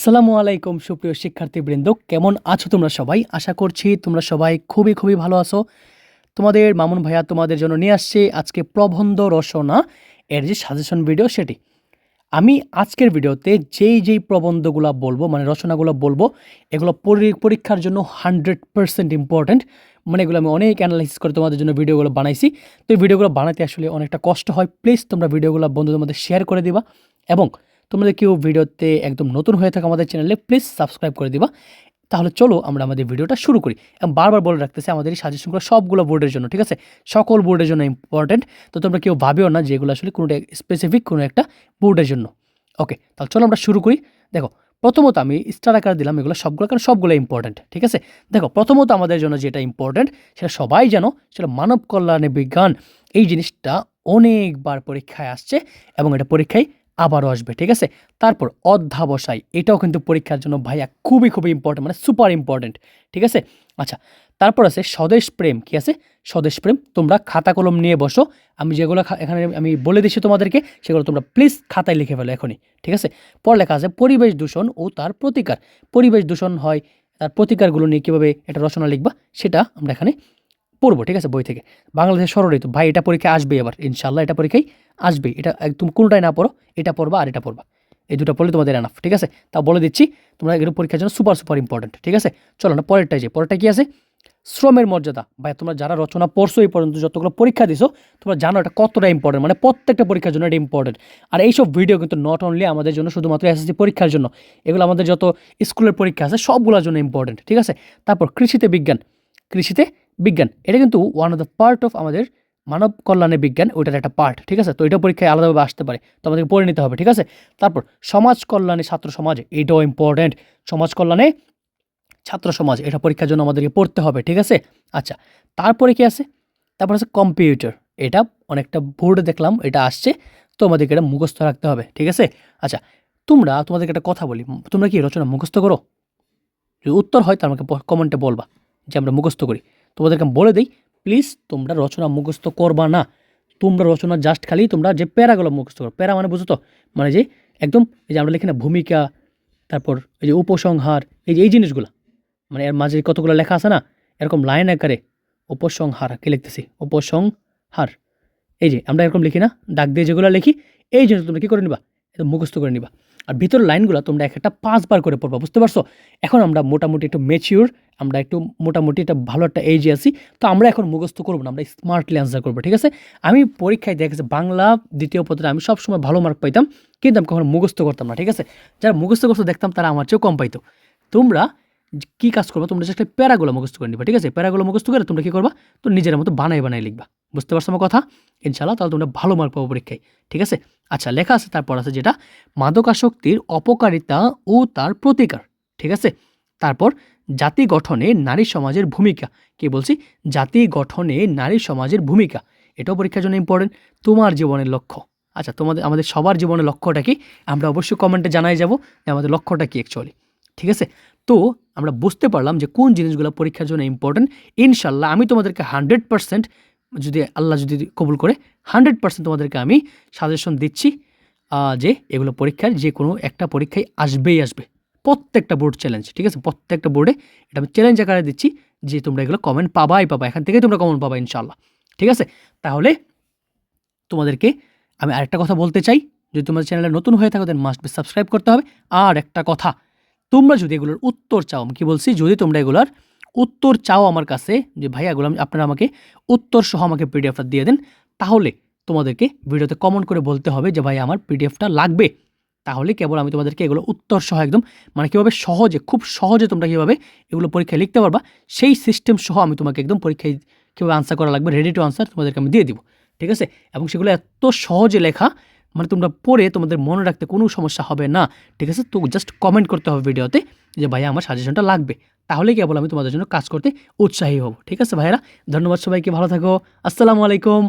আসসালামু আলাইকুম সুপ্রিয় শিক্ষার্থীবৃন্দ, কেমন আছো তোমরা সবাই? আশা করছি তোমরা সবাই খুবই ভালো আছো। তোমাদের মামুন ভাইয়া তোমাদের জন্য নিয়ে আসছে আজকে প্রবন্ধ রচনা এর যে সাজেশন ভিডিও সেটি। আমি আজকের ভিডিওতে যেই প্রবন্ধগুলো বলবো মানে রচনাগুলো বলবো এগুলো পরীক্ষার জন্য 100% ইম্পর্ট্যান্ট। মানে এগুলো আমি অনেক অ্যানালাইসিস করে তোমাদের জন্য ভিডিওগুলো বানাইছি। তো এই ভিডিওগুলো বানাতে আসলে অনেকটা কষ্ট হয়। প্লিজ তোমরা ভিডিওগুলো বন্ধুদের মধ্যে শেয়ার করে দিবা এবং তোমরা কেউ ভিডিওতে একদম নতুন হয়ে থাকো আমাদের চ্যানেলে প্লিজ সাবস্ক্রাইব করে দিবা। তাহলে চলো আমরা আমাদের ভিডিওটা শুরু করি। এবং বারবার বলে রাখতেছি আমাদের এই সাজেশনগুলো সবগুলো বোর্ডের জন্য, ঠিক আছে? সকল বোর্ডের জন্য ইম্পর্ট্যান্ট। তো তোমরা কেউ ভাবেও না যে এগুলো আসলে কোনোটা স্পেসিফিক কোনো একটা বোর্ডের জন্য। ওকে, তাহলে চলো আমরা শুরু করি। দেখো, প্রথমত আমি স্টার আকার দিলাম এগুলো সবগুলো, কারণ সবগুলো ইম্পর্ট্যান্ট, ঠিক আছে? দেখো, প্রথমত আমাদের জন্য যেটা ইম্পর্ট্যান্ট সেটা সবাই জানো, সেটা মানব কল্যাণে বিজ্ঞান। এই জিনিসটা অনেকবার পরীক্ষায় আসছে এবং এটা পরীক্ষায় আবারও আসবে, ঠিক আছে? তারপর অধ্যাবসায়, এটাও কিন্তু পরীক্ষার জন্য ভাইয়া খুবই ইম্পর্টেন্ট, মানে সুপার ইম্পর্টেন্ট, ঠিক আছে? আচ্ছা, তারপর আছে স্বদেশ প্রেম। কি আছে? স্বদেশ প্রেম। তোমরা খাতা কলম নিয়ে বসো, আমি যেগুলো এখানে আমি বলে দিচ্ছি তোমাদেরকে সেগুলো তোমরা প্লিজ খাতায় লিখে ফেলো এখনই, ঠিক আছে? পর লেখা আছে পরিবেশ দূষণ ও তার প্রতিকার। পরিবেশ দূষণ হয়, তার প্রতিকারগুলো নিয়ে কীভাবে এটা রচনা লিখবা সেটা আমরা এখানে পড়বো, ঠিক আছে? বই থেকে। বাংলাদেশের ষড়ঋতু, ভাই এটা পরীক্ষায় আসবে এবার ইনশাল্লাহ, এটা পরীক্ষায় আসবে। এটা একদম কোনোটাই না পড়ো, এটা পড়বা আর এটা পড়বা, এই দুটো পড়লে তোমাদের এনাফ, ঠিক আছে? তা বলে দিচ্ছি, তোমরা এগুলো পরীক্ষার জন্য সুপার ইম্পর্টেন্ট, ঠিক আছে? চলো না পরেরটাই যে, পরেরটা কি আছে? শ্রমের মর্যাদা। ভাই তোমরা যারা রচনা পড়ছো এই পর্যন্ত, যতগুলো পরীক্ষা দিছো, তোমরা জানো এটা কতটা ইম্পর্টেন্ট, মানে প্রত্যেকটা পরীক্ষার জন্য এটা ইম্পর্টেন্ট। আর এইসব ভিডিও কিন্তু নট অনলি আমাদের জন্য শুধুমাত্র এসএসসি পরীক্ষার জন্য, এগুলো আমাদের যত স্কুলের পরীক্ষা আছে সবগুলোর জন্য ইম্পর্টেন্ট, ঠিক আছে? তারপর কৃষিতে বিজ্ঞান। কৃষিতে বিজ্ঞান এটা কিন্তু one of the part of আমাদের মানব কল্যাণে বিজ্ঞান, ওইটার একটা পার্ট, ঠিক আছে? তো এটা পরীক্ষায় আলাদাভাবে আসতে পারে, তো আমাদেরকে পড়ে নিতে হবে, ঠিক আছে? তারপর সমাজ কল্যাণে ছাত্র সমাজ, এটাও ইম্পর্টেন্ট। সমাজ কল্যাণে ছাত্র সমাজ, এটা পরীক্ষার জন্য আমাদেরকে পড়তে হবে, ঠিক আছে? আচ্ছা, তারপরে কি আছে? তারপর আছে কম্পিউটার। এটা অনেকটা বোর্ডে দেখলাম এটা আসছে, তো আমাদেরকে এটা মুখস্থ রাখতে হবে, ঠিক আছে? আচ্ছা, তোমাদেরকে একটা কথা বলি, তোমরা কি রচনা মুখস্থ করো? যদি উত্তর হয় তার আমাকে কমেন্টে বলবা যে আমরা মুখস্থ করি। তোমাদেরকে আমি বলে দিই, প্লিজ তোমরা রচনা মুখস্থ করবা না। তোমরা রচনা জাস্ট খালি তোমরা যে প্যারাগুলো মুখস্থ করো। প্যারা মানে বুঝো তো, মানে যে একদম এই যে আমরা লিখি না ভূমিকা, তারপর এই যে উপসংহার, এই জিনিসগুলো, মানে এর মাঝে কতগুলো লেখা আছে না, এরকম লাইন আকারে উপসংহার, কি লিখতেছি উপসংহার, এই যে আমরা এরকম লিখি না ডাক দিয়ে যেগুলো লিখি, এই জিনিস তোমরা কী করে নিবা? একদম মুখস্থ করে নিবা। আর ভিতরের লাইনগুলো তোমরা একটা 5 বার করে পড়বা, বুঝতে পারছো? এখন আমরা মোটামুটি একটু ম্যাচিওর, আমরা একটু মোটামুটি একটা ভালো একটা এজে আছি, তো আমরা এখন মুখস্থ করবো না, আমরা স্মার্টলি অ্যান্সার করবো, ঠিক আছে? আমি পরীক্ষায় দেখেছি বাংলা দ্বিতীয় পত্রে আমি সবসময় ভালো মার্ক পাইতাম, কিন্তু আমি কখনো মুখস্থ করতাম না, ঠিক আছে? যারা মুখস্থ করতে দেখতাম তারা আমার চেয়েও কম পাইতো। তোমরা কী কাজ করবো? তোমরা জাস্ট প্যারাগুলো মুখস্থ করে নিবা, ঠিক আছে? প্যারাগুলো মুখস্থ করে তোমরা কী করবা? তো নিজের মতো বানাই লিখবা, বুঝতে পারছো আমার কথা? ইনশাআল্লাহ, তাহলে তোমরা ভালো মার্ক পাবো পরীক্ষায়, ঠিক আছে? আচ্ছা, লেখা আছে তারপর আছে যেটা মাদকাসক্তির অপকারিতা ও তার প্রতিকার, ঠিক আছে? তারপর জাতি গঠনে নারী সমাজের ভূমিকা। কি বলছি? জাতি গঠনে নারী সমাজের ভূমিকা, এটাও পরীক্ষার জন্য ইম্পর্টেন্ট। তোমার জীবনের লক্ষ্য। আচ্ছা, আমাদের সবার জীবনের লক্ষ্যটা কি? আমরা অবশ্যই কমেন্টে জানাই যাব যে আমাদের লক্ষ্যটা কি অ্যাকচুয়ালি, ঠিক আছে? তো আমরা বুঝতে পারলাম যে কোন জিনিসগুলো পরীক্ষার জন্য ইম্পর্টেন্ট। ইনশাল্লাহ আমি তোমাদেরকে 100%, যদি আল্লাহ যদি কবুল করে, 100% তোমাদেরকে আমি সাজেশন দিচ্ছি যে এগুলো পরীক্ষার যে কোনো একটা পরীক্ষায় আসবে। প্রত্যেকটা বোর্ড চ্যালেঞ্জ, ঠিক আছে? প্রত্যেকটা বোর্ডে এটা আমি চ্যালেঞ্জ আকারে দিচ্ছি যে তোমরা এগুলো কমেন্ট পাবা, এখান থেকেই তোমরা কমেন্ট পাবা ইনশাল্লাহ, ঠিক আছে? তাহলে তোমাদেরকে আমি আরেকটা কথা বলতে চাই, যদি তোমাদের চ্যানেলে নতুন হয়ে থাকো দেন মাস্ট বি সাবস্ক্রাইব করতে হবে। আর একটা কথা, তোমরা যদি এগুলোর উত্তর চাও, আমি কি বলছি, যদি তোমরা এগুলোর উত্তর চাও আমার কাছে, যে ভাই এগুলো আপনারা আমাকে উত্তর সহ আমাকে পিডিএফটা দিয়ে দেন, তাহলে তোমাদেরকে ভিডিওতে কমেন্ট করে বলতে হবে যে ভাই আমার পিডিএফটা লাগবে। তাহলে কেবল আমি তোমাদেরকে এগুলো উত্তর সহ একদম, মানে কীভাবে সহজে, খুব সহজে তোমরা কীভাবে এগুলো পরীক্ষায় লিখতে পারবা সেই সিস্টেম সহ আমি তোমাকে একদম পরীক্ষায় কীভাবে আনসার করা লাগবে, রেডি টু আনসার তোমাদেরকে আমি দিয়ে দিব, ঠিক আছে? এবং সেগুলো এত সহজে লেখা, মানে তোমরা পড়ে তোমাদের মনে রাখতে কোনো সমস্যা হবে না, ঠিক আছে? তো জাস্ট কমেন্ট করতে হবে ভিডিওতে যে ভাইয়া আমার সাজেশনটা লাগবে, তাহলে কেবল আমি তোমাদের জন্য কাজ করতে উৎসাহী হব, ঠিক আছে ভাইয়েরা? ধন্যবাদ সবাইকে, ভালো থাকো, আসসালামু আলাইকুম।